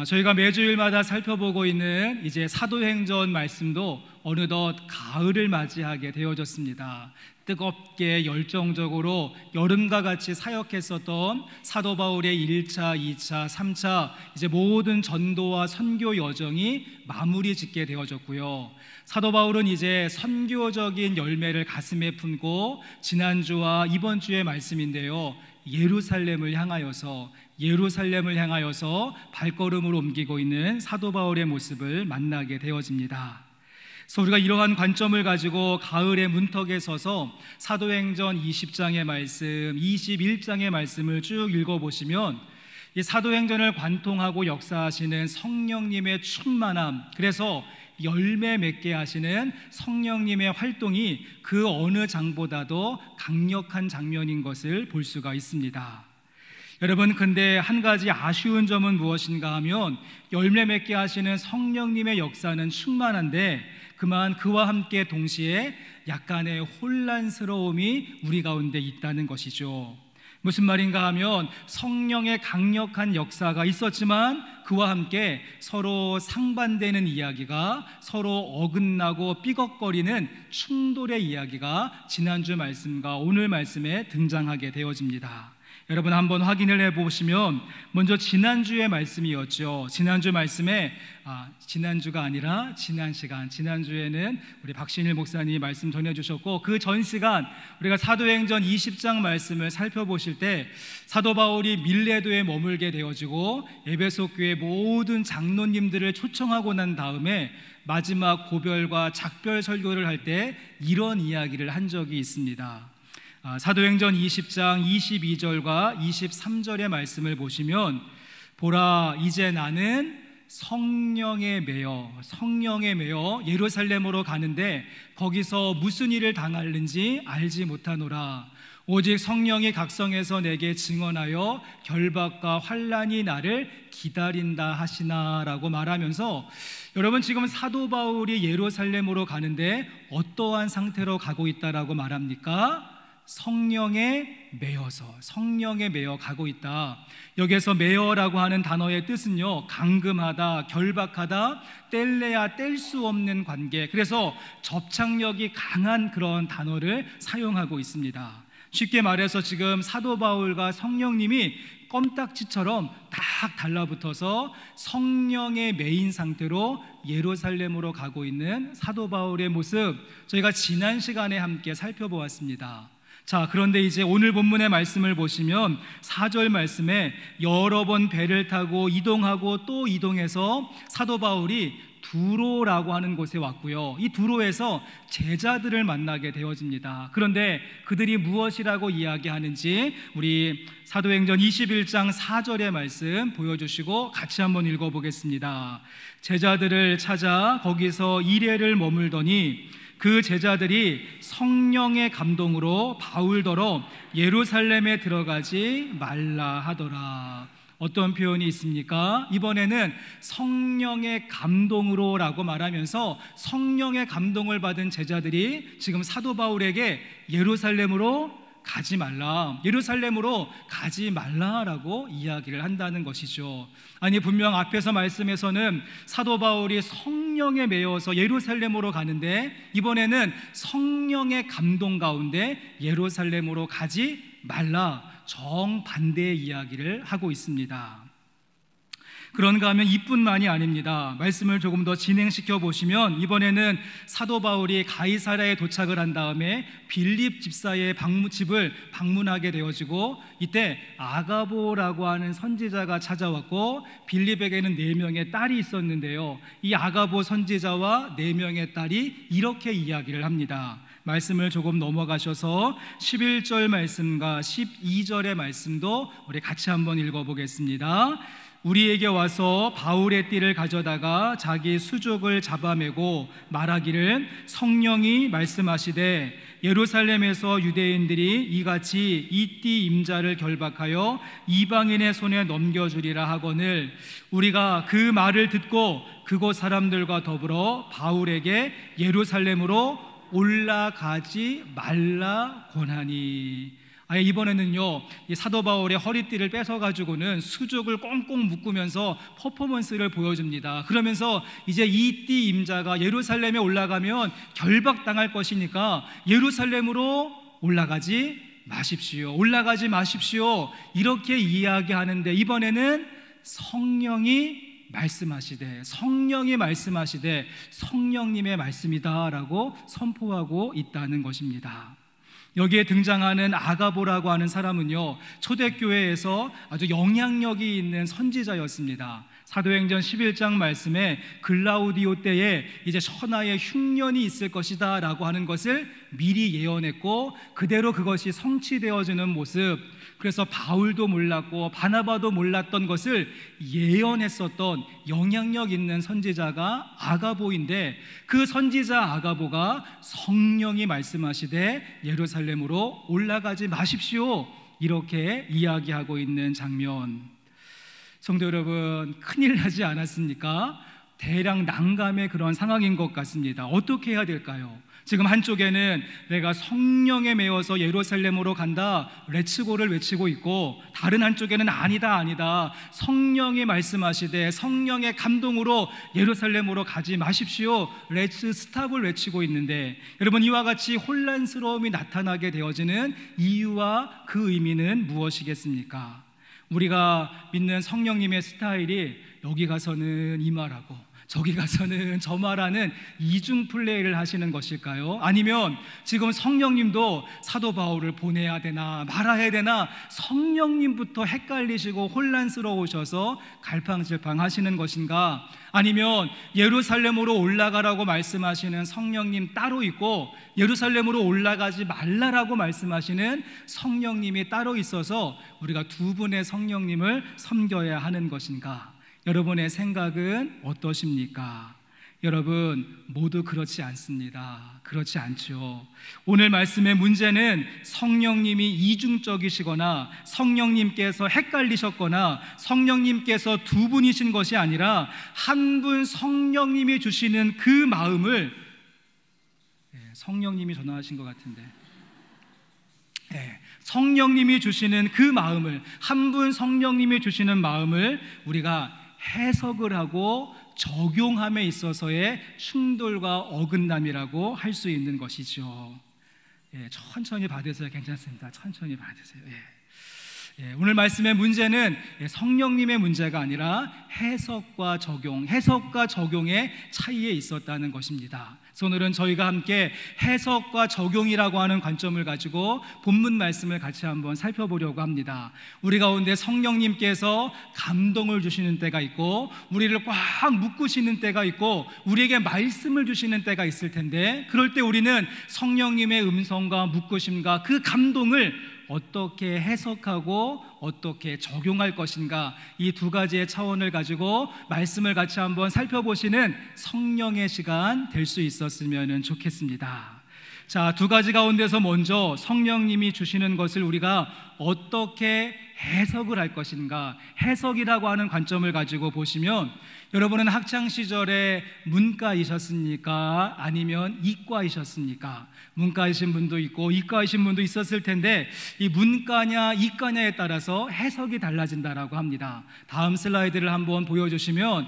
저희가 매주일마다 살펴보고 있는 이제 사도행전 말씀도 어느덧 가을을 맞이하게 되어졌습니다. 뜨겁게 열정적으로 여름과 같이 사역했었던 사도 바울의 1차, 2차, 3차 이제 모든 전도와 선교 여정이 마무리 짓게 되어졌고요. 사도 바울은 이제 선교적인 열매를 가슴에 품고 지난주와 이번 주의 말씀인데요, 예루살렘을 향하여서 발걸음을 옮기고 있는 사도 바울의 모습을 만나게 되어집니다. 그래서 우리가 이러한 관점을 가지고 가을의 문턱에 서서 사도행전 20장의 말씀, 21장의 말씀을 쭉 읽어보시면 이 사도행전을 관통하고 역사하시는 성령님의 충만함, 그래서 열매 맺게 하시는 성령님의 활동이 그 어느 장보다도 강력한 장면인 것을 볼 수가 있습니다. 여러분, 근데 한 가지 아쉬운 점은 무엇인가 하면 열매 맺게 하시는 성령님의 역사는 충만한데 그와 함께 동시에 약간의 혼란스러움이 우리 가운데 있다는 것이죠. 무슨 말인가 하면 성령의 강력한 역사가 있었지만 그와 함께 서로 상반되는 이야기가, 서로 어긋나고 삐걱거리는 충돌의 이야기가 지난주 말씀과 오늘 말씀에 등장하게 되어집니다. 여러분, 한번 확인을 해보시면 먼저 지난주의 말씀이었죠. 지난주 말씀에 지난주가 아니라 지난주에는 우리 박신일 목사님이 말씀 전해주셨고, 그 전 시간 우리가 사도행전 20장 말씀을 살펴보실 때 사도 바울이 밀레도에 머물게 되어지고 에베소 교회 모든 장로님들을 초청하고 난 다음에 마지막 고별과 작별 설교를 할 때 이런 이야기를 한 적이 있습니다. 사도행전 20장 22절과 23절의 말씀을 보시면, 보라, 이제 나는 성령에 매여 예루살렘으로 가는데 거기서 무슨 일을 당할는지 알지 못하노라. 오직 성령이 각성해서 내게 증언하여 결박과 환난이 나를 기다린다 하시나라고 말하면서, 여러분, 지금 사도 바울이 예루살렘으로 가는데 어떠한 상태로 가고 있다라고 말합니까? 성령에 매여 가고 있다. 여기에서 매여라고 하는 단어의 뜻은요, 감금하다, 결박하다, 뗄래야 뗄 수 없는 관계, 그래서 접착력이 강한 그런 단어를 사용하고 있습니다. 쉽게 말해서 지금 사도 바울과 성령님이 껌딱지처럼 딱 달라붙어서 성령에 매인 상태로 예루살렘으로 가고 있는 사도 바울의 모습, 저희가 지난 시간에 함께 살펴보았습니다. 자, 그런데 이제 오늘 본문의 말씀을 보시면 4절 말씀에 여러 번 배를 타고 이동하고 또 이동해서 사도 바울이 두로라고 하는 곳에 왔고요, 이 두로에서 제자들을 만나게 되어집니다. 그런데 그들이 무엇이라고 이야기하는지 우리 사도행전 21장 4절의 말씀 보여주시고 같이 한번 읽어보겠습니다. 제자들을 찾아 거기서 이레를 머물더니 그 제자들이 성령의 감동으로 바울더러 예루살렘에 들어가지 말라 하더라. 어떤 표현이 있습니까? 이번에는 성령의 감동으로 라고 말하면서 성령의 감동을 받은 제자들이 지금 사도 바울에게 예루살렘으로 가지 말라라고 이야기를 한다는 것이죠. 아니, 분명 앞에서 말씀에서는 사도 바울이 성령에 매여서 예루살렘으로 가는데 이번에는 성령의 감동 가운데 예루살렘으로 가지 말라, 정반대의 이야기를 하고 있습니다. 그런가 하면 이뿐만이 아닙니다. 말씀을 조금 더 진행시켜 보시면 이번에는 사도 바울이 가이사랴에 도착을 한 다음에 빌립 집사의 집을 방문하게 되어지고, 이때 아가보라고 하는 선지자가 찾아왔고 빌립에게는 4명의 딸이 있었는데요, 이 아가보 선지자와 4명의 딸이 이렇게 이야기를 합니다. 말씀을 조금 넘어가셔서 11절 말씀과 12절의 말씀도 우리 같이 한번 읽어보겠습니다. 우리에게 와서 바울의 띠를 가져다가 자기 수족을 잡아매고 말하기를, 성령이 말씀하시되 예루살렘에서 유대인들이 이같이 이 띠 임자를 결박하여 이방인의 손에 넘겨주리라 하거늘, 우리가 그 말을 듣고 그곳 사람들과 더불어 바울에게 예루살렘으로 올라가지 말라 권하니. 아예 이번에는요, 이 사도 바울의 허리띠를 뺏어가지고는 수족을 꽁꽁 묶으면서 퍼포먼스를 보여줍니다. 그러면서 이제 이 띠 임자가 예루살렘에 올라가면 결박당할 것이니까 예루살렘으로 올라가지 마십시오. 이렇게 이야기하는데, 이번에는 성령이 말씀하시되 성령님의 말씀이다라고 선포하고 있다는 것입니다. 여기에 등장하는 아가보라고 하는 사람은요, 초대교회에서 아주 영향력이 있는 선지자였습니다. 사도행전 11장 말씀에 글라우디오 때에 이제 천하의 흉년이 있을 것이다 라고 하는 것을 미리 예언했고, 그대로 그것이 성취되어지는 모습, 그래서 바울도 몰랐고 바나바도 몰랐던 것을 예언했었던 영향력 있는 선지자가 아가보인데, 그 선지자 아가보가 성령이 말씀하시되 예루살렘으로 올라가지 마십시오, 이렇게 이야기하고 있는 장면. 성도 여러분, 큰일 나지 않았습니까? 대량 난감의 그런 상황인 것 같습니다. 어떻게 해야 될까요? 지금 한쪽에는 내가 성령에 매여서 예루살렘으로 간다, 레츠고를 외치고 있고, 다른 한쪽에는 아니다, 성령이 말씀하시되 성령의 감동으로 예루살렘으로 가지 마십시오, 레츠 스탑을 외치고 있는데, 여러분, 이와 같이 혼란스러움이 나타나게 되어지는 이유와 그 의미는 무엇이겠습니까? 우리가 믿는 성령님의 스타일이 여기 가서는 이 말하고 저기 가서는 저 말하는 이중 플레이를 하시는 것일까요? 아니면 지금 성령님도 사도 바울을 보내야 되나 말아야 되나 성령님부터 헷갈리시고 혼란스러우셔서 갈팡질팡 하시는 것인가? 아니면 예루살렘으로 올라가라고 말씀하시는 성령님 따로 있고 예루살렘으로 올라가지 말라라고 말씀하시는 성령님이 따로 있어서 우리가 두 분의 성령님을 섬겨야 하는 것인가? 여러분의 생각은 어떠십니까? 여러분, 모두 그렇지 않습니다. 그렇지 않죠. 오늘 말씀의 문제는 성령님이 이중적이시거나 성령님께서 헷갈리셨거나 성령님께서 두 분이신 것이 아니라 한 분 성령님이 주시는 그 마음을, 성령님이 전화하신 것 같은데, 성령님이 주시는 그 마음을, 한 분 성령님이 주시는 마음을 우리가 해석을 하고 적용함에 있어서의 충돌과 어긋남이라고 할 수 있는 것이죠. 천천히 받으세요. 괜찮습니다. 천천히 받으세요. 오늘 말씀의 문제는 성령님의 문제가 아니라 해석과 적용의 차이에 있었다는 것입니다. 그래서 오늘은 저희가 함께 해석과 적용이라고 하는 관점을 가지고 본문 말씀을 같이 한번 살펴보려고 합니다. 우리 가운데 성령님께서 감동을 주시는 때가 있고 우리를 꽉 묶으시는 때가 있고 우리에게 말씀을 주시는 때가 있을 텐데, 그럴 때 우리는 성령님의 음성과 묶으심과 그 감동을 어떻게 해석하고 어떻게 적용할 것인가, 이 두 가지의 차원을 가지고 말씀을 같이 한번 살펴보시는 성령의 시간 될 수 있었으면 좋겠습니다. 자, 두 가지 가운데서 먼저 성령님이 주시는 것을 우리가 어떻게 해석을 할 것인가, 해석이라고 하는 관점을 가지고 보시면, 여러분은 학창시절에 문과이셨습니까? 아니면 이과이셨습니까? 문과이신 분도 있고 이과이신 분도 있었을 텐데, 이 문과냐 이과냐에 따라서 해석이 달라진다라고 합니다. 다음 슬라이드를 한번 보여주시면,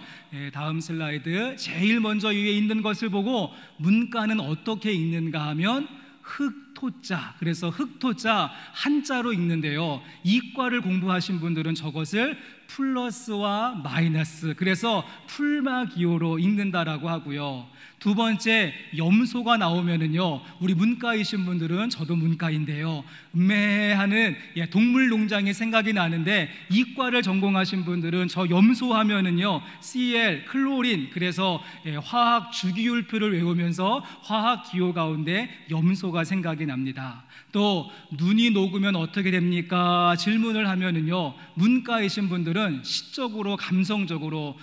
다음 슬라이드 제일 먼저 위에 있는 것을 보고 문과는 어떻게 읽는가 하면 흑토자, 그래서 흑토자 한자로 읽는데요, 이과를 공부하신 분들은 저것을 플러스와 마이너스, 그래서 풀마기호로 읽는다라고 하고요. 두 번째, 염소가 나오면은요, 우리 문과이신 분들은, 저도 문과인데요, 하는 동물농장이 생각이 나는데, 이과를 전공하신 분들은 저 염소 하면은요, Cl, 클로린, 그래서 화학 주기율표를 외우면서 화학 기호 가운데 염소가 생각이 납니다. 또 눈이 녹으면 어떻게 됩니까? 질문을 하면은요, 문과이신 분들은 시적으로 감성적으로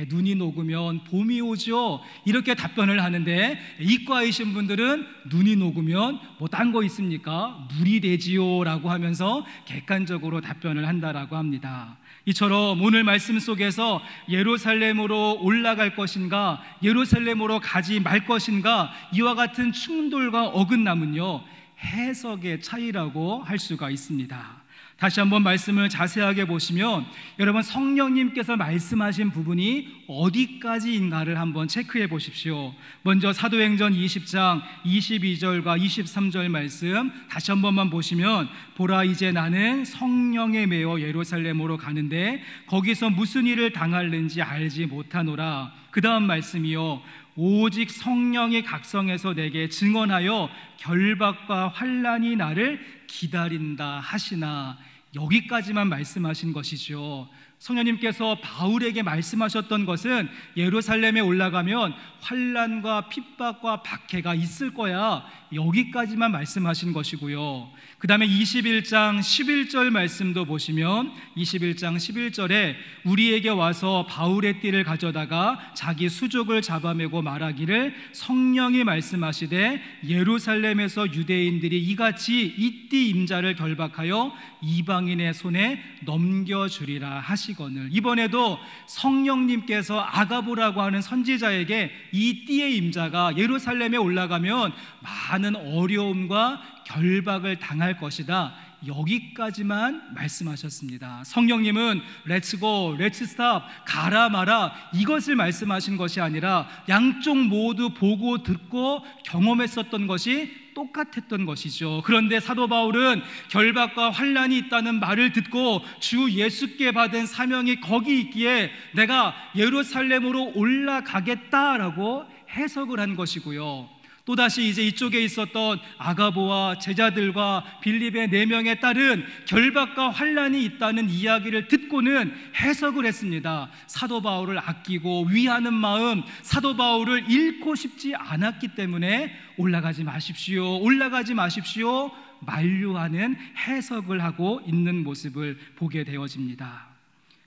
눈이 녹으면 봄이 오죠, 이렇게 답변을 하는데, 이과이신 분들은 눈이 녹으면 뭐 딴 거 있습니까? 물이 되지요 라고 하면서 객관적으로 답변을 한다라고 합니다. 이처럼 오늘 말씀 속에서 예루살렘으로 올라갈 것인가, 예루살렘으로 가지 말 것인가, 이와 같은 충돌과 어긋남은요, 해석의 차이라고 할 수가 있습니다. 다시 한번 말씀을 자세하게 보시면 여러분, 성령님께서 말씀하신 부분이 어디까지인가를 한번 체크해 보십시오. 먼저 사도행전 20장 22절과 23절 말씀 다시 한 번만 보시면, 보라 이제 나는 성령에 매어 예루살렘으로 가는데 거기서 무슨 일을 당할는지 알지 못하노라. 그 다음 말씀이요, 오직 성령이 각성해서 내게 증언하여 결박과 환난이 나를 기다린다 하시나. 여기까지만 말씀하신 것이죠. 성령님께서 바울에게 말씀하셨던 것은 예루살렘에 올라가면 환난과 핍박과 박해가 있을 거야, 여기까지만 말씀하신 것이고요. 그 다음에 21장 11절 말씀도 보시면 21장 11절에 우리에게 와서 바울의 띠를 가져다가 자기 수족을 잡아매고 말하기를 성령이 말씀하시되 예루살렘에서 유대인들이 이같이 이 띠 임자를 결박하여 이방인의 손에 넘겨주리라 하시거늘. 이번에도 성령님께서 아가보라고 하는 선지자에게 이 띠의 임자가 예루살렘에 올라가면 많은 어려움과 결박을 당할 것이다, 여기까지만 말씀하셨습니다. 성령님은 렛츠고, 렛츠스탑, 가라 마라 이것을 말씀하신 것이 아니라 양쪽 모두 보고 듣고 경험했었던 것이 똑같았던 것이죠. 그런데 사도 바울은 결박과 환난이 있다는 말을 듣고 주 예수께 받은 사명이 거기 있기에 내가 예루살렘으로 올라가겠다라고 해석을 한 것이고요. 또다시 이제 이쪽에 있었던 아가보와 제자들과 빌립의 4명의 딸은 결박과 환난이 있다는 이야기를 듣고는 해석을 했습니다. 사도 바울을 아끼고 위하는 마음, 사도 바울을 잃고 싶지 않았기 때문에 올라가지 마십시오, 올라가지 마십시오 만류하는 해석을 하고 있는 모습을 보게 되어집니다.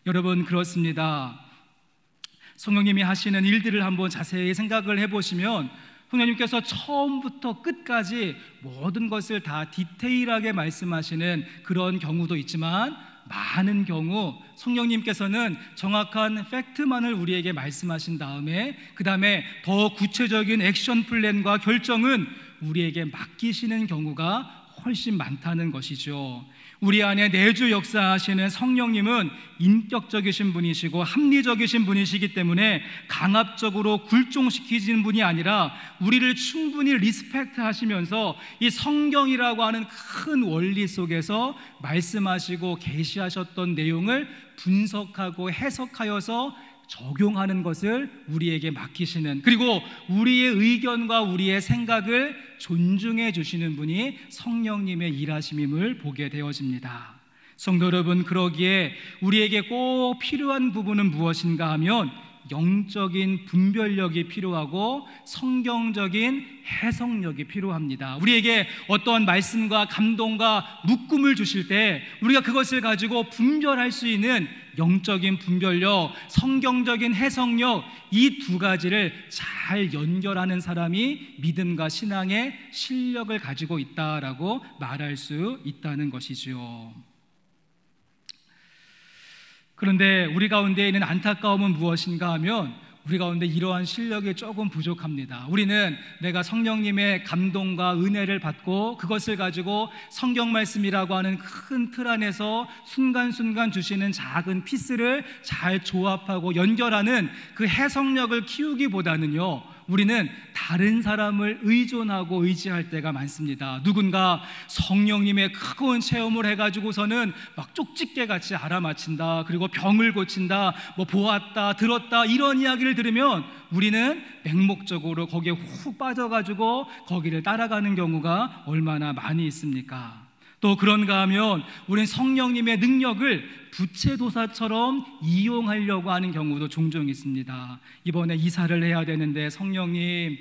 여러분, 그렇습니다. 성령님이 하시는 일들을 한번 자세히 생각을 해보시면 성령님께서 처음부터 끝까지 모든 것을 다 디테일하게 말씀하시는 그런 경우도 있지만, 많은 경우 성령님께서는 정확한 팩트만을 우리에게 말씀하신 다음에 그 다음에 더 구체적인 액션 플랜과 결정은 우리에게 맡기시는 경우가 훨씬 많다는 것이죠. 우리 안에 내주 역사하시는 성령님은 인격적이신 분이시고 합리적이신 분이시기 때문에 강압적으로 굴종시키시는 분이 아니라 우리를 충분히 리스펙트 하시면서 이 성경이라고 하는 큰 원리 속에서 말씀하시고 계시하셨던 내용을 분석하고 해석하여서 적용하는 것을 우리에게 맡기시는, 그리고 우리의 의견과 우리의 생각을 존중해 주시는 분이 성령님의 일하심임을 보게 되어집니다. 성도 여러분, 그러기에 우리에게 꼭 필요한 부분은 무엇인가 하면 영적인 분별력이 필요하고 성경적인 해석력이 필요합니다. 우리에게 어떠한 말씀과 감동과 묶음을 주실 때 우리가 그것을 가지고 분별할 수 있는 영적인 분별력, 성경적인 해석력, 이 두 가지를 잘 연결하는 사람이 믿음과 신앙의 실력을 가지고 있다라고 말할 수 있다는 것이죠. 그런데 우리 가운데 있는 안타까움은 무엇인가 하면 우리 가운데 이러한 실력이 조금 부족합니다. 우리는 내가 성령님의 감동과 은혜를 받고 그것을 가지고 성경 말씀이라고 하는 큰 틀 안에서 순간순간 주시는 작은 피스를 잘 조합하고 연결하는 그 해석력을 키우기보다는요, 우리는 다른 사람을 의존하고 의지할 때가 많습니다. 누군가 성령님의 크고 체험을 해가지고서는 막 쪽집게 같이 알아맞힌다, 그리고 병을 고친다, 뭐 보았다, 들었다, 이런 이야기를 들으면 우리는 맹목적으로 거기에 훅 빠져가지고 거기를 따라가는 경우가 얼마나 많이 있습니까? 또 그런가 하면 우리는 성령님의 능력을 부채도사처럼 이용하려고 하는 경우도 종종 있습니다. 이번에 이사를 해야 되는데 성령님,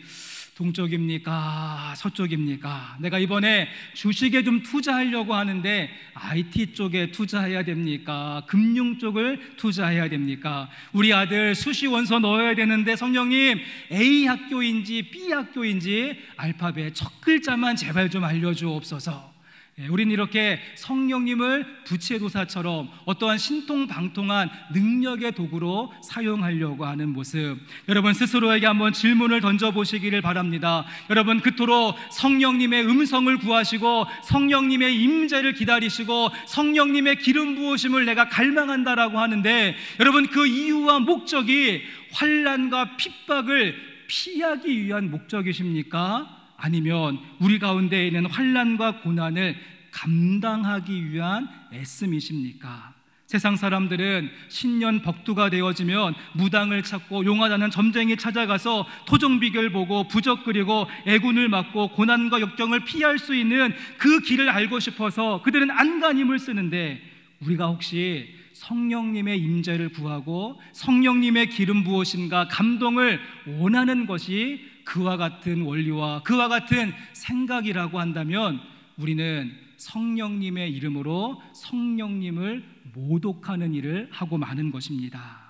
동쪽입니까? 서쪽입니까? 내가 이번에 주식에 좀 투자하려고 하는데 IT 쪽에 투자해야 됩니까? 금융 쪽을 투자해야 됩니까? 우리 아들 수시 원서 넣어야 되는데 성령님, A 학교인지 B 학교인지 알파벳 첫 글자만 제발 좀 알려주옵소서. 우리는 이렇게 성령님을 부채도사처럼 어떠한 신통방통한 능력의 도구로 사용하려고 하는 모습, 여러분 스스로에게 한번 질문을 던져보시기를 바랍니다. 여러분 그토록 성령님의 음성을 구하시고 성령님의 임재를 기다리시고 성령님의 기름 부으심을 내가 갈망한다라고 하는데, 여러분 그 이유와 목적이 환난과 핍박을 피하기 위한 목적이십니까? 아니면 우리 가운데 있는 환난과 고난을 감당하기 위한 애씀이십니까? 세상 사람들은 신년 벅두가 되어지면 무당을 찾고 용하다는 점쟁이 찾아가서 토종비결 보고 부적 그리고 애군을 맞고 고난과 역경을 피할 수 있는 그 길을 알고 싶어서 그들은 안간힘을 쓰는데, 우리가 혹시 성령님의 임재를 구하고 성령님의 기름 부으심과 감동을 원하는 것이 그와 같은 원리와 그와 같은 생각이라고 한다면, 우리는 성령님의 이름으로 성령님을 모독하는 일을 하고 마는 것입니다.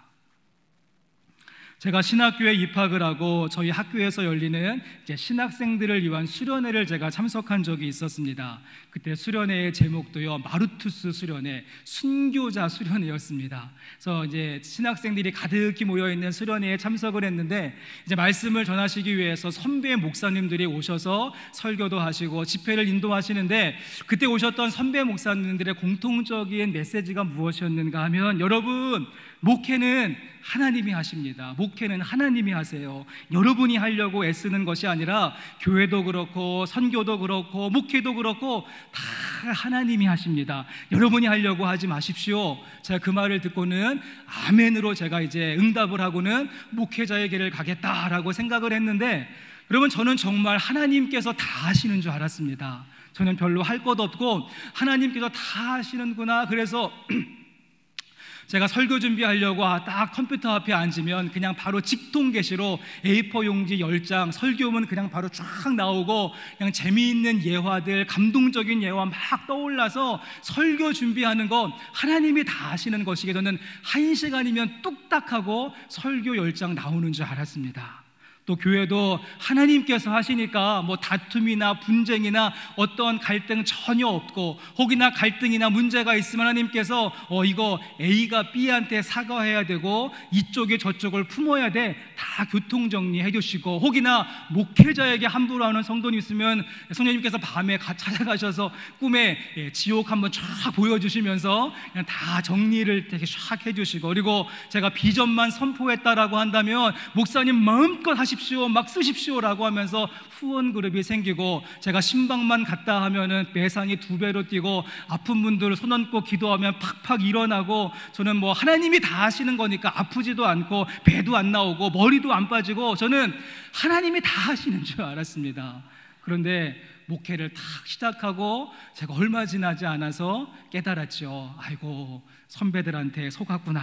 제가 신학교에 입학을 하고 저희 학교에서 열리는 신학생들을 위한 수련회를 제가 참석한 적이 있었습니다. 그때 수련회의 제목도요, 마르투스 수련회, 순교자 수련회였습니다. 그래서 이제 신학생들이 가득히 모여 있는 수련회에 참석을 했는데, 이제 말씀을 전하시기 위해서 선배 목사님들이 오셔서 설교도 하시고 집회를 인도하시는데, 그때 오셨던 선배 목사님들의 공통적인 메시지가 무엇이었는가 하면, 여러분 목회는 하나님이 하십니다. 목회는 하나님이 하세요. 여러분이 하려고 애쓰는 것이 아니라 교회도 그렇고 선교도 그렇고 목회도 그렇고 다 하나님이 하십니다. 여러분이 하려고 하지 마십시오. 제가 그 말을 듣고는 아멘으로 제가 이제 응답을 하고는 목회자의 길을 가겠다라고 생각을 했는데, 여러분 저는 정말 하나님께서 다 하시는 줄 알았습니다. 저는 별로 할 것 없고 하나님께서 다 하시는구나. 그래서 제가 설교 준비하려고 딱 컴퓨터 앞에 앉으면 그냥 바로 직통 게시로 A4 용지 10장, 설교문 그냥 바로 쫙 나오고 그냥 재미있는 예화들, 감동적인 예화 막 떠올라서 설교 준비하는 건 하나님이 다 하시는 것이기에 저는 1시간이면 뚝딱 하고 설교 10장 나오는 줄 알았습니다. 또 교회도 하나님께서 하시니까 뭐 다툼이나 분쟁이나 어떤 갈등 전혀 없고, 혹이나 갈등이나 문제가 있으면 하나님께서 이거 A가 B한테 사과해야 되고 이쪽이 저쪽을 품어야 돼, 다 교통정리해 주시고, 혹이나 목회자에게 함부로 하는 성도님 있으면 성령님께서 밤에 찾아가셔서 꿈에 지옥 한번 쫙 보여주시면서 그냥 다 정리를 되게 쫙 해주시고, 그리고 제가 비전만 선포했다라고 한다면 목사님 마음껏 하십시오, 막 쓰십시오라고 하면서 후원 그룹이 생기고, 제가 신방만 갔다 하면은 매상이 2배로 뛰고 아픈 분들 손 얹고 기도하면 팍팍 일어나고, 저는 뭐 하나님이 다 하시는 거니까 아프지도 않고 배도 안 나오고 머리도 안 빠지고 저는 하나님이 다 하시는 줄 알았습니다. 그런데 목회를 탁 시작하고 제가 얼마 지나지 않아서 깨달았죠. 아이고, 선배들한테 속았구나.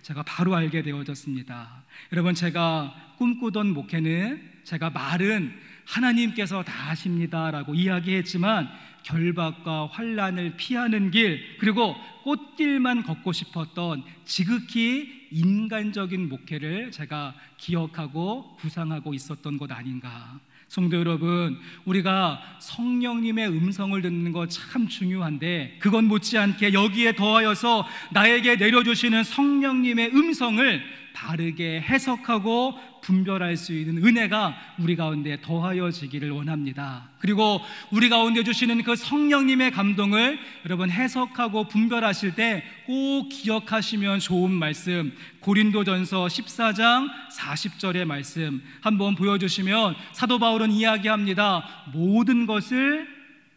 제가 바로 알게 되어졌습니다. 여러분, 제가 꿈꾸던 목회는, 제가 말은 하나님께서 다 하십니다라고 이야기했지만 결박과 환난을 피하는 길, 그리고 꽃길만 걷고 싶었던 지극히 인간적인 목회를 제가 기억하고 구상하고 있었던 것 아닌가. 성도 여러분, 우리가 성령님의 음성을 듣는 거 참 중요한데, 그건 못지않게 여기에 더하여서 나에게 내려주시는 성령님의 음성을 바르게 해석하고 분별할 수 있는 은혜가 우리 가운데 더하여지기를 원합니다. 그리고 우리 가운데 주시는 그 성령님의 감동을 여러분 해석하고 분별하실 때 꼭 기억하시면 좋은 말씀, 고린도전서 14장 40절의 말씀 한번 보여주시면, 사도 바울은 이야기합니다. 모든 것을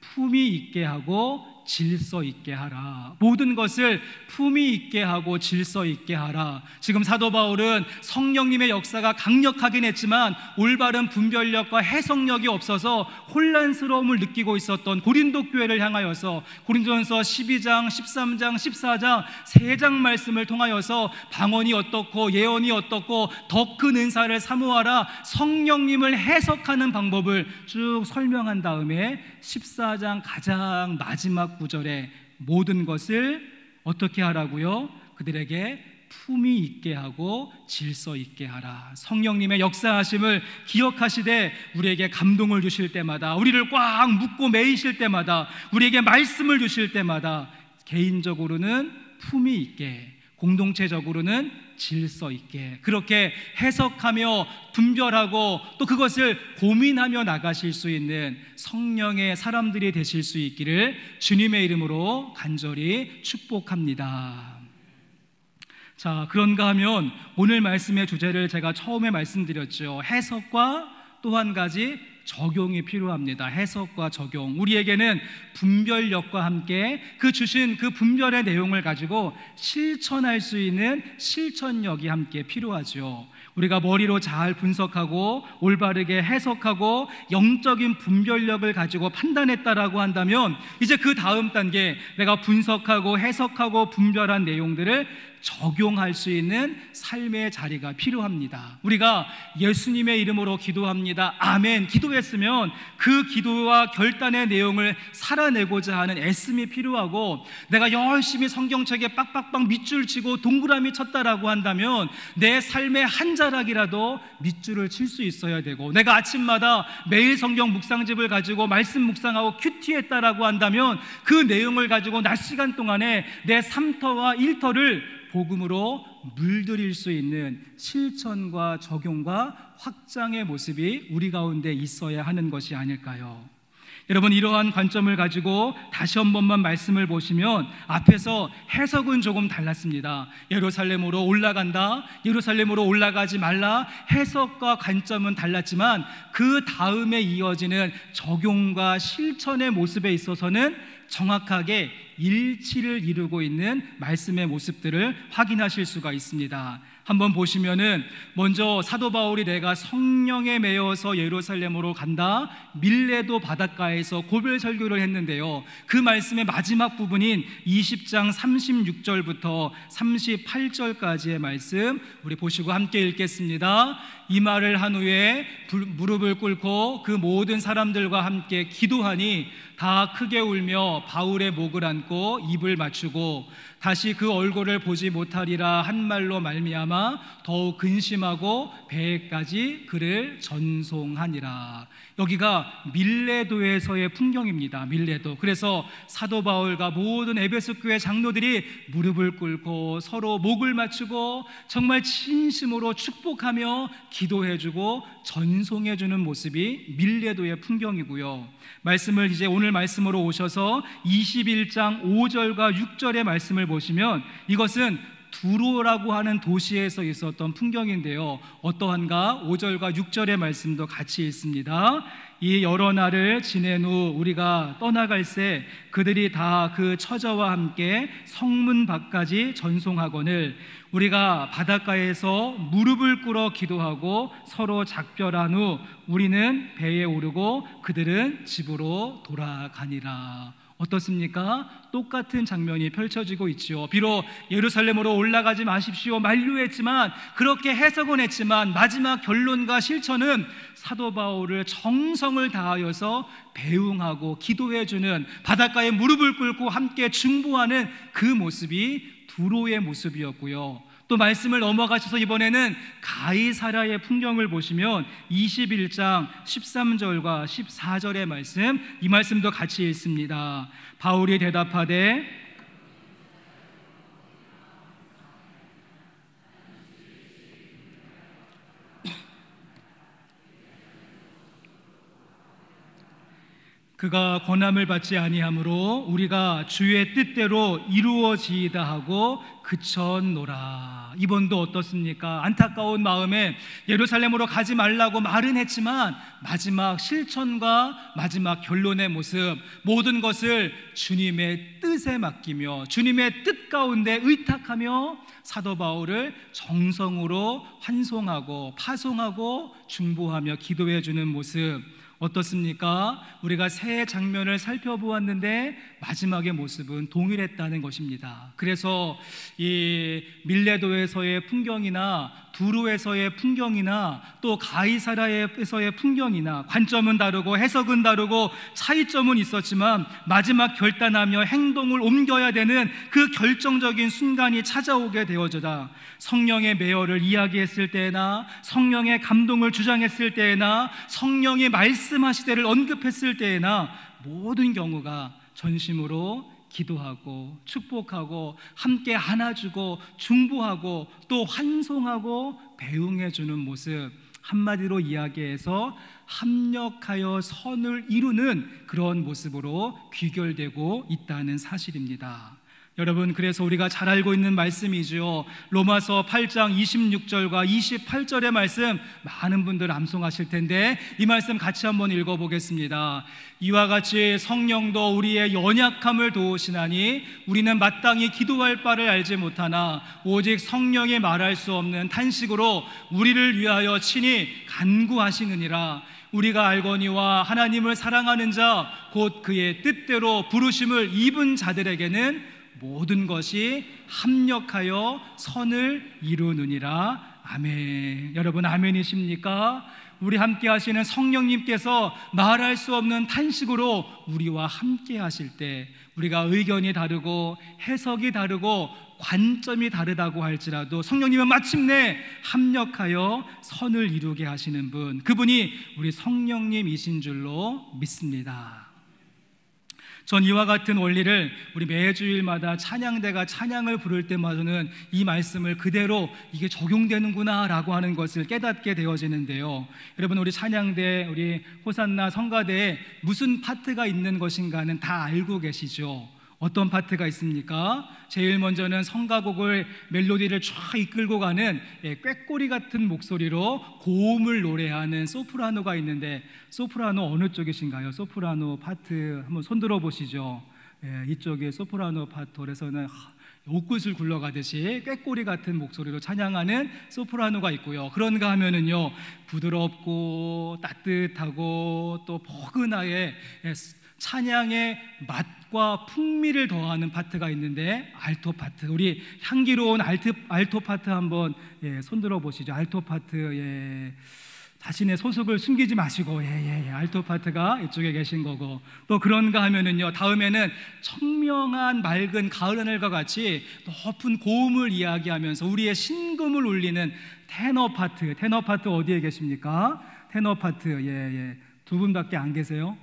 품위 있게 하고 질서 있게 하라. 모든 것을 품위 있게 하고 질서 있게 하라. 지금 사도 바울은 성령님의 역사가 강력하긴 했지만 올바른 분별력과 해석력이 없어서 혼란스러움을 느끼고 있었던 고린도 교회를 향하여서 고린도전서 12장, 13장, 14장 3장 말씀을 통하여서 방언이 어떻고 예언이 어떻고 더 큰 은사를 사모하라, 성령님을 해석하는 방법을 쭉 설명한 다음에 14장 가장 마지막 구절에 모든 것을 어떻게 하라고요? 그들에게 품위 있게 하고 질서 있게 하라. 성령님의 역사하심을 기억하시되 우리에게 감동을 주실 때마다, 우리를 꽉 묶고 매이실 때마다, 우리에게 말씀을 주실 때마다 개인적으로는 품위 있게, 공동체적으로는 질서 있게 그렇게 해석하며 분별하고 또 그것을 고민하며 나가실 수 있는 성령의 사람들이 되실 수 있기를 주님의 이름으로 간절히 축복합니다. 자, 그런가 하면 오늘 말씀의 주제를 제가 처음에 말씀드렸죠. 해석과 또 한 가지 적용이 필요합니다. 해석과 적용. 우리에게는 분별력과 함께 그 주신 그 분별의 내용을 가지고 실천할 수 있는 실천력이 함께 필요하죠. 우리가 머리로 잘 분석하고 올바르게 해석하고 영적인 분별력을 가지고 판단했다라고 한다면 이제 그 다음 단계, 내가 분석하고 해석하고 분별한 내용들을 적용할 수 있는 삶의 자리가 필요합니다. 우리가 예수님의 이름으로 기도합니다, 아멘 기도했으면 그 기도와 결단의 내용을 살아내고자 하는 애씀이 필요하고, 내가 열심히 성경책에 빡빡빡 밑줄 치고 동그라미 쳤다라고 한다면 내 삶의 한 자락이라도 밑줄을 칠 수 있어야 되고, 내가 아침마다 매일 성경 묵상집을 가지고 말씀 묵상하고 큐티했다라고 한다면 그 내용을 가지고 낮 시간 동안에 내 3터와 1터를 복음으로 물들일 수 있는 실천과 적용과 확장의 모습이 우리 가운데 있어야 하는 것이 아닐까요? 여러분, 이러한 관점을 가지고 다시 한 번만 말씀을 보시면 앞에서 해석은 조금 달랐습니다. 예루살렘으로 올라간다, 예루살렘으로 올라가지 말라, 해석과 관점은 달랐지만 그 다음에 이어지는 적용과 실천의 모습에 있어서는 정확하게 일치를 이루고 있는 말씀의 모습들을 확인하실 수가 있습니다. 한번 보시면은 먼저 사도 바울이 내가 성령에 매여서 예루살렘으로 간다, 밀레도 바닷가에서 고별 설교를 했는데요, 그 말씀의 마지막 부분인 20장 36절부터 38절까지의 말씀 우리 보시고 함께 읽겠습니다. 이 말을 한 후에 무릎을 꿇고 그 모든 사람들과 함께 기도하니 다 크게 울며 바울의 목을 안고 입을 맞추고 다시 그 얼굴을 보지 못하리라 한 말로 말미암아 더욱 근심하고 배에까지 그를 전송하니라. 여기가 밀레도에서의 풍경입니다. 밀레도. 그래서 사도 바울과 모든 에베소 교회 장로들이 무릎을 꿇고 서로 목을 맞추고 정말 진심으로 축복하며 기도해주고 전송해주는 모습이 밀레도의 풍경이고요. 말씀을 이제 오늘 말씀으로 오셔서 21장 5절과 6절의 말씀을 보시면 이것은 두로라고 하는 도시에서 있었던 풍경인데요, 어떠한가 5절과 6절의 말씀도 같이 있습니다. 이 여러 날을 지낸 후 우리가 떠나갈새 그들이 다 그 처자와 함께 성문 밖까지 전송하거늘 우리가 바닷가에서 무릎을 꿇어 기도하고 서로 작별한 후 우리는 배에 오르고 그들은 집으로 돌아가니라. 어떻습니까? 똑같은 장면이 펼쳐지고 있죠. 비록 예루살렘으로 올라가지 마십시오 만류했지만, 그렇게 해석은 했지만 마지막 결론과 실천은 사도 바울을 정성을 다하여서 배웅하고 기도해주는, 바닷가에 무릎을 꿇고 함께 중보하는 그 모습이 두로의 모습이었고요. 또 말씀을 넘어가셔서 이번에는 가이사랴의 풍경을 보시면 21장 13절과 14절의 말씀, 이 말씀도 같이 읽습니다. 바울이 대답하되 그가 권함을 받지 아니하므로 우리가 주의 뜻대로 이루어지이다 하고 그쳤노라. 이번도 어떻습니까? 안타까운 마음에 예루살렘으로 가지 말라고 말은 했지만 마지막 실천과 마지막 결론의 모습, 모든 것을 주님의 뜻에 맡기며 주님의 뜻 가운데 의탁하며 사도 바울을 정성으로 환송하고 파송하고 중보하며 기도해 주는 모습, 어떻습니까? 우리가 새 장면을 살펴보았는데 마지막의 모습은 동일했다는 것입니다. 그래서 이 밀레도에서의 풍경이나 두로에서의 풍경이나 또 가이사라에서의 풍경이나 관점은 다르고 해석은 다르고 차이점은 있었지만 마지막 결단하며 행동을 옮겨야 되는 그 결정적인 순간이 찾아오게 되어져다 성령의 매여를 이야기했을 때나 성령의 감동을 주장했을 때나 성령이 말씀하시되를 언급했을 때나 모든 경우가 전심으로 기도하고 축복하고 함께 안아주고 중보하고 또 환송하고 배웅해주는 모습, 한마디로 이야기해서 합력하여 선을 이루는 그런 모습으로 귀결되고 있다는 사실입니다. 여러분, 그래서 우리가 잘 알고 있는 말씀이죠. 로마서 8장 26절과 28절의 말씀 많은 분들 암송하실 텐데 이 말씀 같이 한번 읽어보겠습니다. 이와 같이 성령도 우리의 연약함을 도우시나니 우리는 마땅히 기도할 바를 알지 못하나 오직 성령이 말할 수 없는 탄식으로 우리를 위하여 친히 간구하시느니라. 우리가 알거니와 하나님을 사랑하는 자 곧 그의 뜻대로 부르심을 입은 자들에게는 모든 것이 합력하여 선을 이루느니라. 아멘. 여러분 아멘이십니까? 우리 함께 하시는 성령님께서 말할 수 없는 탄식으로 우리와 함께 하실 때 우리가 의견이 다르고 해석이 다르고 관점이 다르다고 할지라도 성령님은 마침내 합력하여 선을 이루게 하시는 분, 그분이 우리 성령님이신 줄로 믿습니다. 전 이와 같은 원리를 우리 매주일마다 찬양대가 찬양을 부를 때마다는 이 말씀을 그대로 이게 적용되는구나 라고 하는 것을 깨닫게 되어지는데요. 여러분, 우리 찬양대, 우리 호산나 성가대에 무슨 파트가 있는 것인가는 다 알고 계시죠? 어떤 파트가 있습니까? 제일 먼저는 성가곡을 멜로디를 쫙 이끌고 가는 꾀꼬리 같은 목소리로 고음을 노래하는 소프라노가 있는데, 소프라노 어느 쪽이신가요? 소프라노 파트 한번 손들어 보시죠. 이쪽에 소프라노 파트에서는 옷구슬 굴러가듯이 꾀꼬리 같은 목소리로 찬양하는 소프라노가 있고요. 그런가 하면은요, 부드럽고 따뜻하고 또 포근하게 찬양의 맛과 풍미를 더하는 파트가 있는데 알토 파트, 우리 향기로운 알토 파트 한번 손들어 보시죠. 알토 파트, 자신의 소속을 숨기지 마시고 알토 파트가 이쪽에 계신 거고, 또 그런가 하면은요, 다음에는 청명한 맑은 가을 하늘과 같이 높은 고음을 이야기하면서 우리의 신금을 울리는 테너 파트 어디에 계십니까? 테너 파트, 두 분밖에 안 계세요?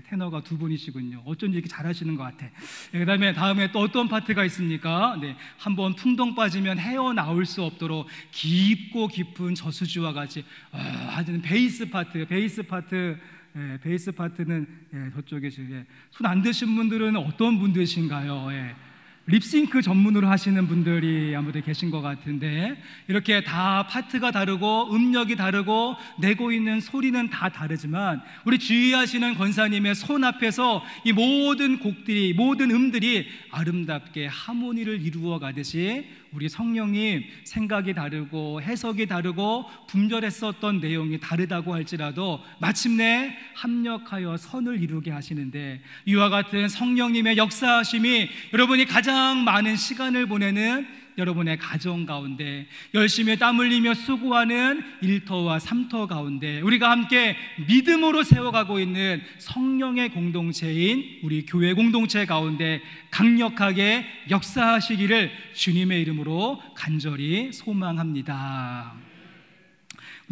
테너가 두 분이시군요. 어쩐지 이렇게 잘하시는 것 같아. 다음에 또 어떤 파트가 있습니까? 한번 풍덩 빠지면 헤어나올 수 없도록 깊고 깊은 저수지와 같이 하는 베이스 파트는 저쪽에 손 안 드신 분들은 어떤 분들이신가요? 립싱크 전문으로 하시는 분들이 아무래도 계신 것 같은데, 이렇게 다 파트가 다르고 음력이 다르고 내고 있는 소리는 다 다르지만 우리 주의하시는 권사님의 손 앞에서 이 모든 곡들이, 모든 음들이 아름답게 하모니를 이루어 가듯이 우리 성령님 생각이 다르고 해석이 다르고 분별했었던 내용이 다르다고 할지라도 마침내 합력하여 선을 이루게 하시는데, 이와 같은 성령님의 역사하심이 여러분이 가장 많은 시간을 보내는 여러분의 가정 가운데, 열심히 땀 흘리며 수고하는 일터와 삼터 가운데 우리가 함께 믿음으로 세워가고 있는 성령의 공동체인 우리 교회 공동체 가운데 강력하게 역사하시기를 주님의 이름으로 간절히 소망합니다.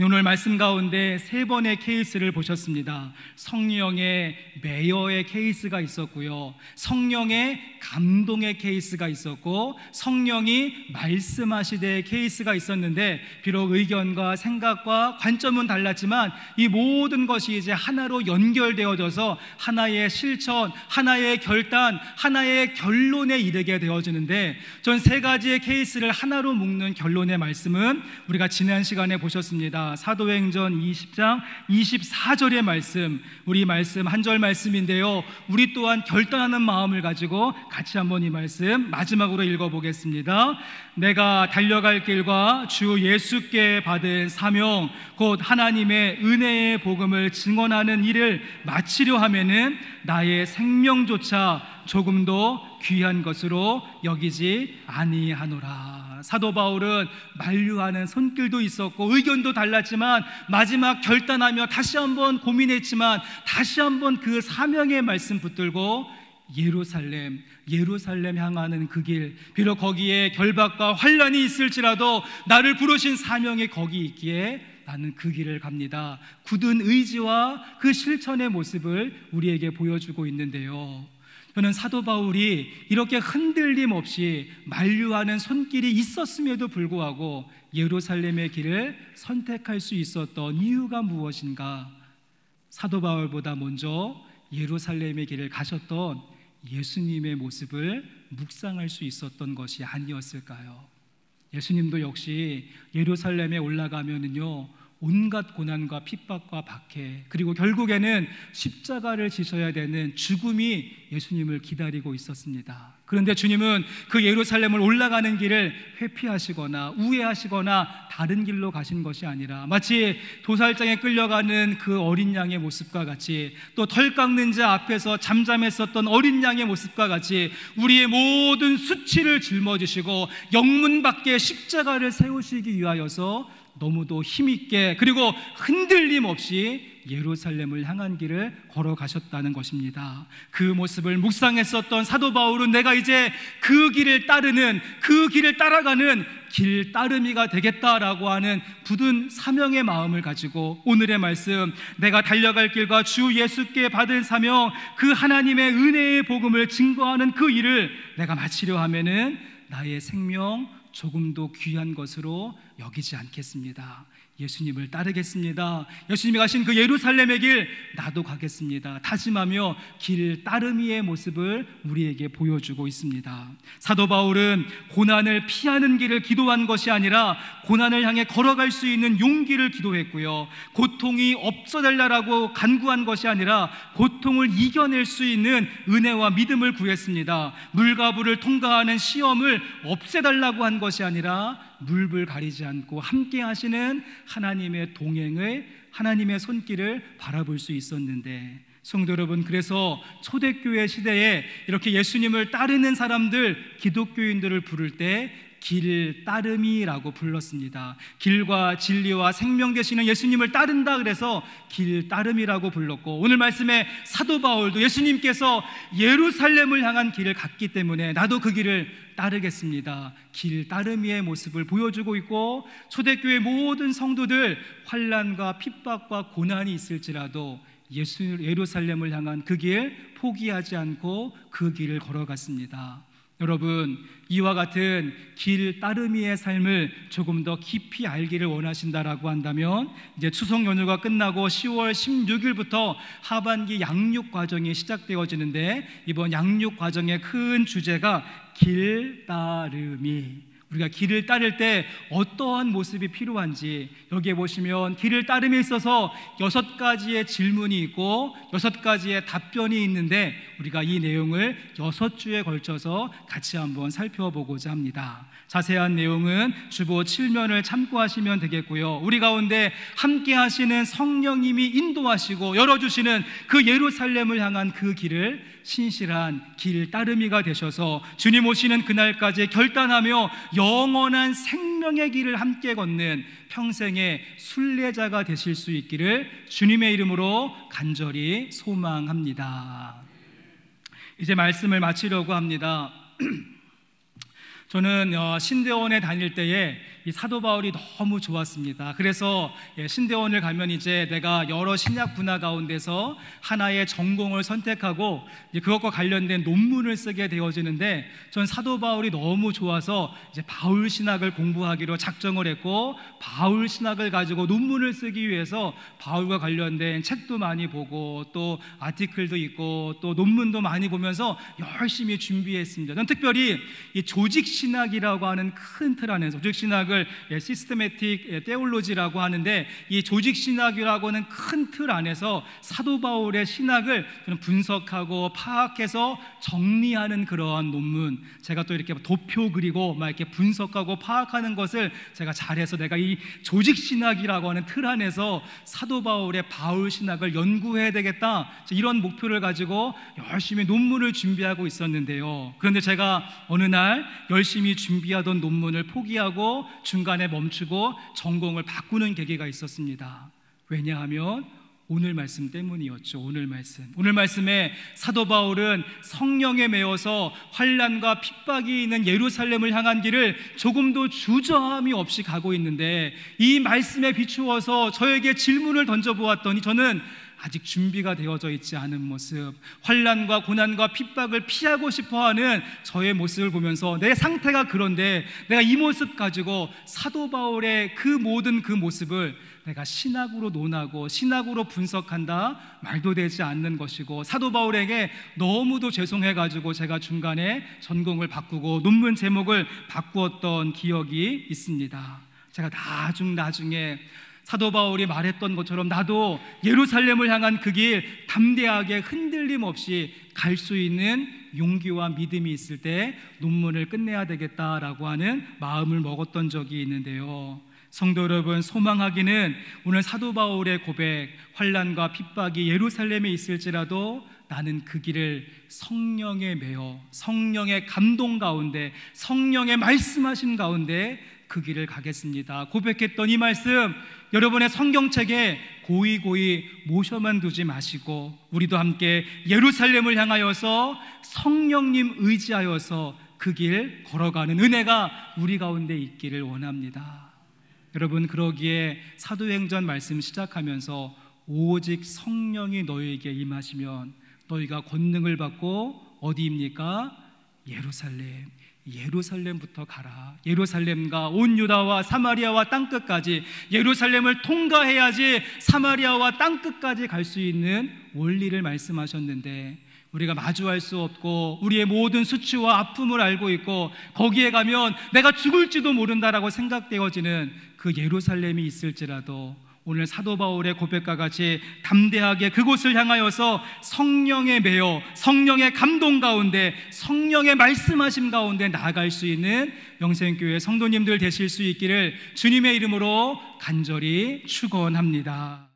오늘 말씀 가운데 세 번의 케이스를 보셨습니다. 성령의 매여의 케이스가 있었고요, 성령의 감동의 케이스가 있었고, 성령이 말씀하시되 케이스가 있었는데, 비록 의견과 생각과 관점은 달랐지만 이 모든 것이 이제 하나로 연결되어져서 하나의 실천, 하나의 결단, 하나의 결론에 이르게 되어지는데, 전 세 가지의 케이스를 하나로 묶는 결론의 말씀은 우리가 지난 시간에 보셨습니다. 사도행전 20장 24절의 말씀, 우리 말씀 한 절 말씀인데요, 우리 또한 결단하는 마음을 가지고 같이 한번 이 말씀 마지막으로 읽어보겠습니다. 내가 달려갈 길과 주 예수께 받은 사명 곧 하나님의 은혜의 복음을 증언하는 일을 마치려 하면은 나의 생명조차 조금도 귀한 것으로 여기지 아니하노라. 사도 바울은 만류하는 손길도 있었고 의견도 달랐지만 마지막 결단하며 다시 한번 고민했지만 다시 한번 그 사명의 말씀 붙들고 예루살렘 향하는 그 길, 비록 거기에 결박과 환란이 있을지라도 나를 부르신 사명이 거기 있기에 나는 그 길을 갑니다. 굳은 의지와 그 실천의 모습을 우리에게 보여주고 있는데요, 저는 사도 바울이 이렇게 흔들림 없이 만류하는 손길이 있었음에도 불구하고 예루살렘의 길을 선택할 수 있었던 이유가 무엇인가? 사도 바울보다 먼저 예루살렘의 길을 가셨던 예수님의 모습을 묵상할 수 있었던 것이 아니었을까요? 예수님도 역시 예루살렘에 올라가면은요, 온갖 고난과 핍박과 박해, 그리고 결국에는 십자가를 지셔야 되는 죽음이 예수님을 기다리고 있었습니다. 그런데 주님은 그 예루살렘을 올라가는 길을 회피하시거나 우회하시거나 다른 길로 가신 것이 아니라 마치 도살장에 끌려가는 그 어린 양의 모습과 같이, 또 털 깎는 자 앞에서 잠잠했었던 어린 양의 모습과 같이 우리의 모든 수치를 짊어지시고 영문 밖에 십자가를 세우시기 위하여서 너무도 힘있게 그리고 흔들림 없이 예루살렘을 향한 길을 걸어가셨다는 것입니다. 그 모습을 묵상했었던 사도 바울은 내가 이제 그 길을 따르는, 그 길을 따라가는 길 따름이가 되겠다라고 하는 굳은 사명의 마음을 가지고 오늘의 말씀, 내가 달려갈 길과 주 예수께 받은 사명, 그 하나님의 은혜의 복음을 증거하는 그 일을 내가 마치려 하면은 나의 생명 조금도 귀한 것으로 여기지 않겠습니다. 예수님을 따르겠습니다. 예수님이 가신 그 예루살렘의 길 나도 가겠습니다. 다짐하며 길 따름이의 모습을 우리에게 보여주고 있습니다. 사도 바울은 고난을 피하는 길을 기도한 것이 아니라 고난을 향해 걸어갈 수 있는 용기를 기도했고요, 고통이 없어달라고 간구한 것이 아니라 고통을 이겨낼 수 있는 은혜와 믿음을 구했습니다. 물과 불을 통과하는 시험을 없애달라고 한 것이 아니라 물불 가리지 않고 함께 하시는 하나님의 동행을, 하나님의 손길을 바라볼 수 있었는데, 성도 여러분, 그래서 초대교회 시대에 이렇게 예수님을 따르는 사람들, 기독교인들을 부를 때 길 따름이라고 불렀습니다. 길과 진리와 생명 되시는 예수님을 따른다 그래서 길 따름이라고 불렀고, 오늘 말씀에 사도 바울도 예수님께서 예루살렘을 향한 길을 갔기 때문에 나도 그 길을 따르겠습니다, 길 따름이의 모습을 보여주고 있고, 초대교회 모든 성도들 환난과 핍박과 고난이 있을지라도 예루살렘을 향한 그 길 포기하지 않고 그 길을 걸어갔습니다. 여러분, 이와 같은 길 따름이의 삶을 조금 더 깊이 알기를 원하신다라고 한다면 이제 추석 연휴가 끝나고 10월 16일부터 하반기 양육 과정이 시작되어지는데, 이번 양육 과정의 큰 주제가 길 따름이, 우리가 길을 따를 때 어떠한 모습이 필요한지, 여기에 보시면 길을 따름에 있어서 6가지의 질문이 있고 6가지의 답변이 있는데 우리가 이 내용을 6주에 걸쳐서 같이 한번 살펴보고자 합니다. 자세한 내용은 주보 7면을 참고하시면 되겠고요, 우리 가운데 함께 하시는 성령님이 인도하시고 열어주시는 그 예루살렘을 향한 그 길을 신실한 길 따름이가 되셔서 주님 오시는 그날까지 결단하며 영원한 생명의 길을 함께 걷는 평생의 순례자가 되실 수 있기를 주님의 이름으로 간절히 소망합니다. 이제 말씀을 마치려고 합니다. 저는 신대원에 다닐 때에 이 사도 바울이 너무 좋았습니다. 그래서 신대원을 가면 이제 내가 여러 신약 분야 가운데서 하나의 전공을 선택하고 그것과 관련된 논문을 쓰게 되어지는데, 전 사도 바울이 너무 좋아서 이제 바울 신학을 공부하기로 작정을 했고, 바울 신학을 가지고 논문을 쓰기 위해서 바울과 관련된 책도 많이 보고 또 아티클도 있고 또 논문도 많이 보면서 열심히 준비했습니다. 전 특별히 이 조직 신학이라고 하는 큰 틀 안에서, 조직 신학은 신학을 시스테매틱 테올로지라고 하는데, 이 조직 신학이라고 하는 큰 틀 안에서 사도 바울의 신학을 분석하고 파악해서 정리하는 그러한 논문, 제가 또 이렇게 도표 그리고 막 이렇게 분석하고 파악하는 것을 제가 잘해서 내가 이 조직 신학이라고 하는 틀 안에서 사도 바울의 바울 신학을 연구해야 되겠다, 이런 목표를 가지고 열심히 논문을 준비하고 있었는데요. 그런데 제가 어느 날 열심히 준비하던 논문을 포기하고 중간에 멈추고 전공을 바꾸는 계기가 있었습니다. 왜냐하면 오늘 말씀 때문이었죠. 오늘 말씀에 사도 바울은 성령에 매여서 환난과 핍박이 있는 예루살렘을 향한 길을 조금도 주저함이 없이 가고 있는데, 이 말씀에 비추어서 저에게 질문을 던져보았더니 저는 아직 준비가 되어져 있지 않은 모습, 환난과 고난과 핍박을 피하고 싶어하는 저의 모습을 보면서 내 상태가 그런데 내가 이 모습 가지고 사도 바울의 그 모든 그 모습을 내가 신학으로 논하고 신학으로 분석한다 말도 되지 않는 것이고, 사도 바울에게 너무도 죄송해가지고 제가 중간에 전공을 바꾸고 논문 제목을 바꾸었던 기억이 있습니다. 제가 나중에 사도 바울이 말했던 것처럼 나도 예루살렘을 향한 그 길 담대하게 흔들림 없이 갈 수 있는 용기와 믿음이 있을 때 논문을 끝내야 되겠다라고 하는 마음을 먹었던 적이 있는데요. 성도 여러분, 소망하기는 오늘 사도 바울의 고백, 환난과 핍박이 예루살렘에 있을지라도 나는 그 길을 성령에 매여 성령의 감동 가운데, 성령의 말씀하신 가운데 그 길을 가겠습니다 고백했던 이 말씀, 여러분의 성경책에 고이 모셔만 두지 마시고 우리도 함께 예루살렘을 향하여서 성령님 의지하여서 그 길 걸어가는 은혜가 우리 가운데 있기를 원합니다. 여러분, 그러기에 사도행전 말씀 시작하면서 오직 성령이 너희에게 임하시면 너희가 권능을 받고 어디입니까? 예루살렘부터 가라. 예루살렘과 온 유다와 사마리아와 땅끝까지, 예루살렘을 통과해야지 사마리아와 땅끝까지 갈 수 있는 원리를 말씀하셨는데, 우리가 마주할 수 없고 우리의 모든 수치와 아픔을 알고 있고 거기에 가면 내가 죽을지도 모른다라고 생각되어지는 그 예루살렘이 있을지라도 오늘 사도 바울의 고백과 같이 담대하게 그곳을 향하여서 성령에 매여 성령의 감동 가운데, 성령의 말씀하심 가운데 나아갈 수 있는 영생교회 성도님들 되실 수 있기를 주님의 이름으로 간절히 축원합니다.